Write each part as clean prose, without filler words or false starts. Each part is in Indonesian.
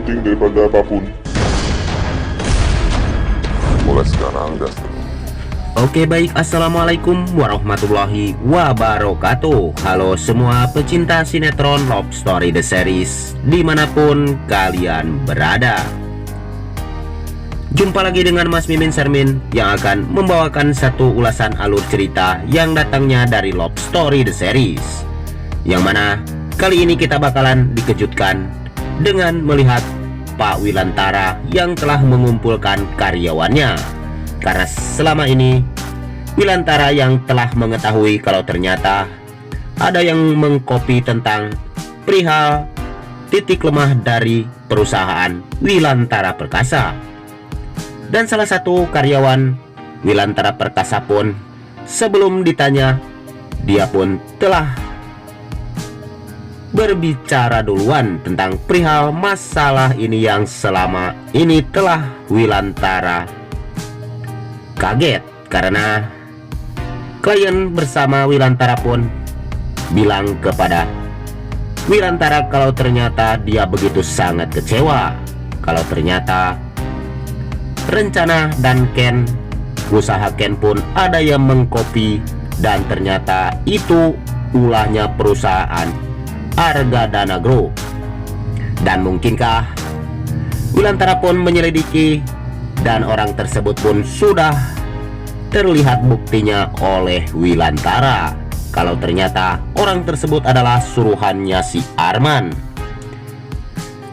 penting daripada apapun. Mulai sekarang gas. Oke baik, assalamualaikum warahmatullahi wabarakatuh. Halo semua pecinta sinetron Love Story The Series dimanapun kalian berada. Jumpa lagi dengan Mas Mimin Sermin yang akan membawakan satu ulasan alur cerita yang datangnya dari Love Story The Series, yang mana kali ini kita bakalan dikejutkan dengan melihat Pak Wilantara yang telah mengumpulkan karyawannya. Karena selama ini Wilantara yang telah mengetahui kalau ternyata ada yang mengcopy tentang perihal titik lemah dari perusahaan Wilantara Perkasa. Dan salah satu karyawan Wilantara Perkasa pun sebelum ditanya, dia pun telah berbicara duluan tentang perihal masalah ini yang selama ini telah Wilantara kaget. Karena klien bersama Wilantara pun bilang kepada Wilantara kalau ternyata dia begitu sangat kecewa kalau ternyata rencana dan usaha Ken pun ada yang mengcopy, dan ternyata itu ulahnya perusahaan Argadana Group. Dan mungkinkah Wilantara pun menyelidiki, dan orang tersebut pun sudah terlihat buktinya oleh Wilantara kalau ternyata orang tersebut adalah suruhannya si Arman.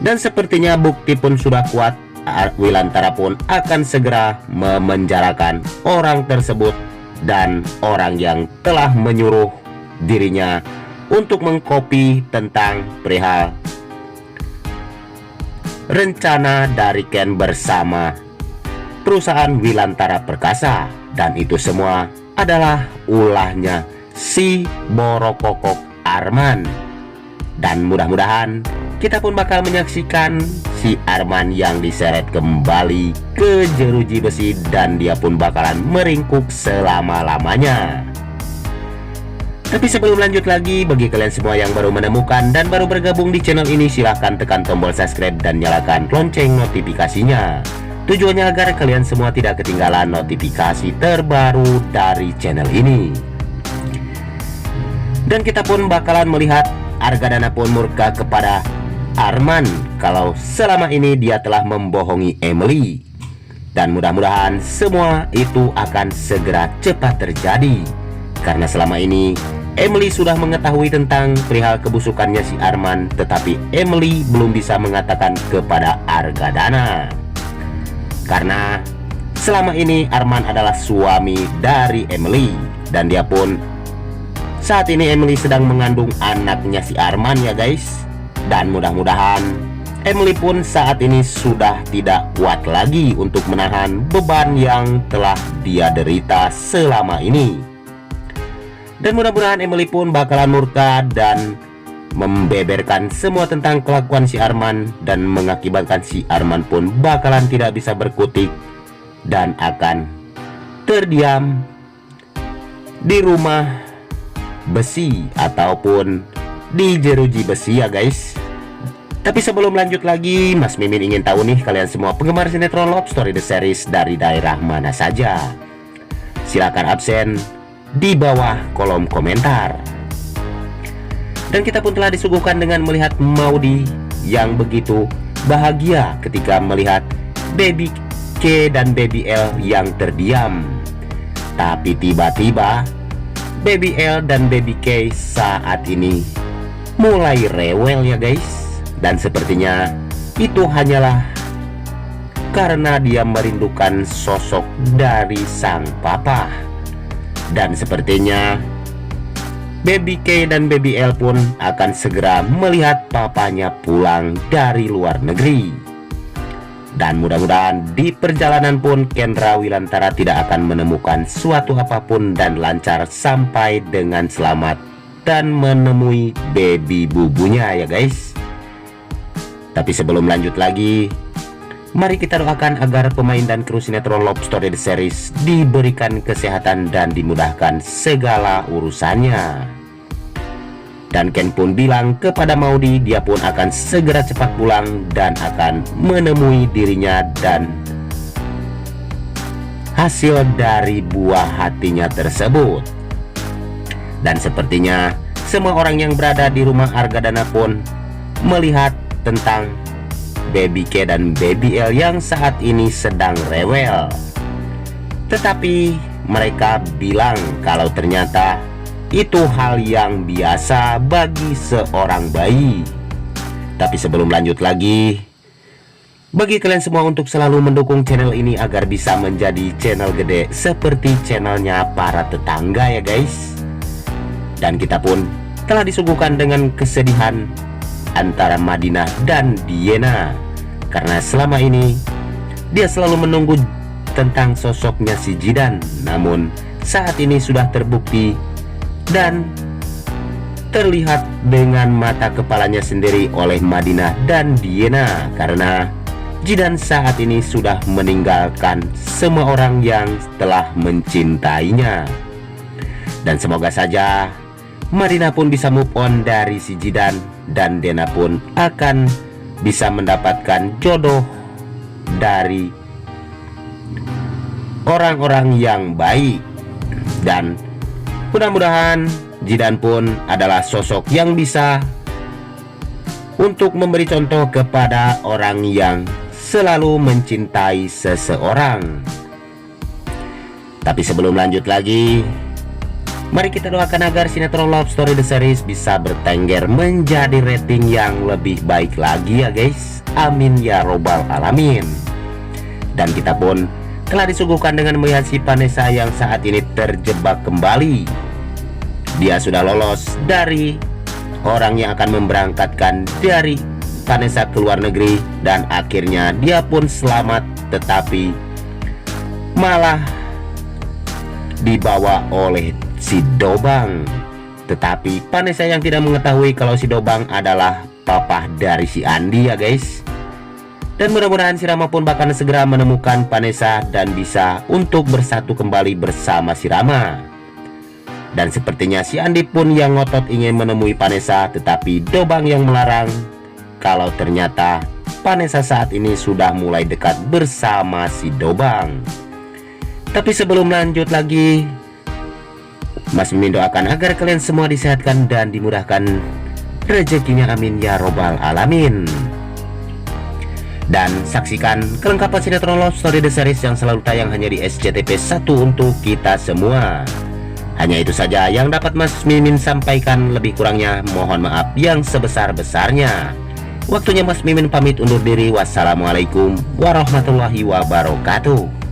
Dan sepertinya bukti pun sudah kuat, Wilantara pun akan segera memenjarakan orang tersebut dan orang yang telah menyuruh dirinya untuk mengcopy tentang perihal rencana dari Ken bersama perusahaan Wilantara Perkasa. Dan itu semua adalah ulahnya si Borokokok Arman. Dan mudah-mudahan kita pun bakal menyaksikan si Arman yang diseret kembali ke jeruji besi, dan dia pun bakalan meringkuk selama-lamanya. Tapi sebelum lanjut lagi, bagi kalian semua yang baru menemukan dan baru bergabung di channel ini, silahkan tekan tombol subscribe dan nyalakan lonceng notifikasinya. Tujuannya agar kalian semua tidak ketinggalan notifikasi terbaru dari channel ini. Dan kita pun bakalan melihat Argadana pun murka kepada Arman kalau selama ini dia telah membohongi Emily. Dan mudah-mudahan semua itu akan segera cepat terjadi, karena selama ini Emily sudah mengetahui tentang perihal kebusukannya si Arman, tetapi Emily belum bisa mengatakan kepada Argadana. Karena selama ini Arman adalah suami dari Emily, dan dia pun saat ini Emily sedang mengandung anaknya si Arman ya guys. Dan mudah-mudahan Emily pun saat ini sudah tidak kuat lagi untuk menahan beban yang telah dia derita selama ini. Dan mudah-mudahan Emily pun bakalan murka dan membeberkan semua tentang kelakuan si Arman, dan mengakibatkan si Arman pun bakalan tidak bisa berkutik dan akan terdiam di rumah besi ataupun di jeruji besi ya guys. Tapi sebelum lanjut lagi, Mas Mimin ingin tahu nih, kalian semua penggemar sinetron Love Story The Series dari daerah mana saja? Silakan absen di bawah kolom komentar. Dan kita pun telah disuguhkan dengan melihat Maudy yang begitu bahagia ketika melihat Baby K dan Baby L yang terdiam. Tapi tiba-tiba Baby L dan Baby K saat ini mulai rewel ya guys. Dan sepertinya itu hanyalah karena dia merindukan sosok dari sang papa. Dan sepertinya Baby K dan Baby L pun akan segera melihat papanya pulang dari luar negeri. Dan mudah-mudahan di perjalanan pun Kendra Wilantara tidak akan menemukan suatu apapun dan lancar sampai dengan selamat dan menemui baby bubunya ya guys. Tapi sebelum lanjut lagi, mari kita doakan agar pemain dan kru sinetron Love Story The Series diberikan kesehatan dan dimudahkan segala urusannya. Dan Ken pun bilang kepada Maudi dia pun akan segera cepat pulang dan akan menemui dirinya dan hasil dari buah hatinya tersebut. Dan sepertinya semua orang yang berada di rumah Argadana pun melihat tentang Baby K dan Baby L yang saat ini sedang rewel. Tetapi mereka bilang kalau ternyata itu hal yang biasa bagi seorang bayi. Tapi sebelum lanjut lagi, bagi kalian semua untuk selalu mendukung channel ini agar bisa menjadi channel gede seperti channelnya para tetangga ya guys. Dan kita pun telah disuguhkan dengan kesedihan antara Madinah dan Diena, karena selama ini dia selalu menunggu tentang sosoknya si Jidan. Namun saat ini sudah terbukti dan terlihat dengan mata kepalanya sendiri oleh Madinah dan Diena, karena Jidan saat ini sudah meninggalkan semua orang yang telah mencintainya. Dan semoga saja Madinah pun bisa move on dari si Jidan dan Dena pun akan bisa mendapatkan jodoh dari orang-orang yang baik. Dan mudah-mudahan Jidan pun adalah sosok yang bisa untuk memberi contoh kepada orang yang selalu mencintai seseorang. Tapi sebelum lanjut lagi, mari kita doakan agar sinetron Love Story The Series bisa bertengger menjadi rating yang lebih baik lagi ya guys. Amin ya robbal alamin. Dan kita pun telah disuguhkan dengan melihat si Vanessa yang saat ini terjebak kembali. Dia sudah lolos dari orang yang akan memberangkatkan dari Vanessa ke luar negeri, dan akhirnya dia pun selamat, tetapi malah dibawa oleh si Dobang. Tetapi Vanessa yang tidak mengetahui kalau si Dobang adalah papa dari si Andi ya guys. Dan mudah-mudahan si Rama pun bakal segera menemukan Vanessa dan bisa untuk bersatu kembali bersama si Rama. Dan sepertinya si Andi pun yang ngotot ingin menemui Vanessa, tetapi Dobang yang melarang kalau ternyata Vanessa saat ini sudah mulai dekat bersama si Dobang. Tapi sebelum lanjut lagi, Mas Mimin doakan agar kalian semua disehatkan dan dimudahkan rezekinya, amin ya robbal alamin. Dan saksikan kelengkapan sinetron Love Story The Series yang selalu tayang hanya di SCTV 1 untuk kita semua. Hanya itu saja yang dapat Mas Mimin sampaikan, lebih kurangnya mohon maaf yang sebesar-besarnya. Waktunya Mas Mimin pamit undur diri. Wassalamualaikum warahmatullahi wabarakatuh.